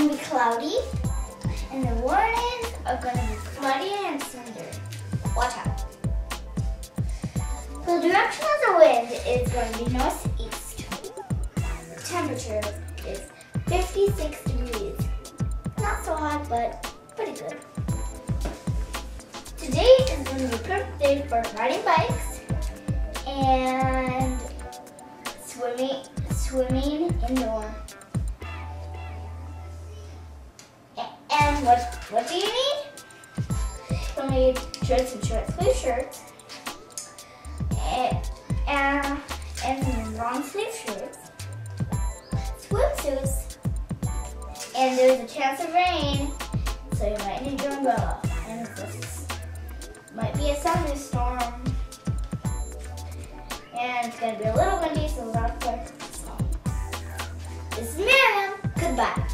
going to be cloudy, and the warnings are going to be floody and thundery. Watch out. The direction of the wind is going to be northeast. The temperature is 56 degrees. Not so hot, but pretty good. Today is going to be a perfect day for riding bikes and swimming indoor. And what do you need? You'll need shorts and short sleeve shirts and some long sleeve shirts, swimsuits, and there's a chance of rain, so you might need your umbrella. And this might be a thunderstorm, and it's going to be a little windy, so that's quick. So, this is Miriam. Goodbye.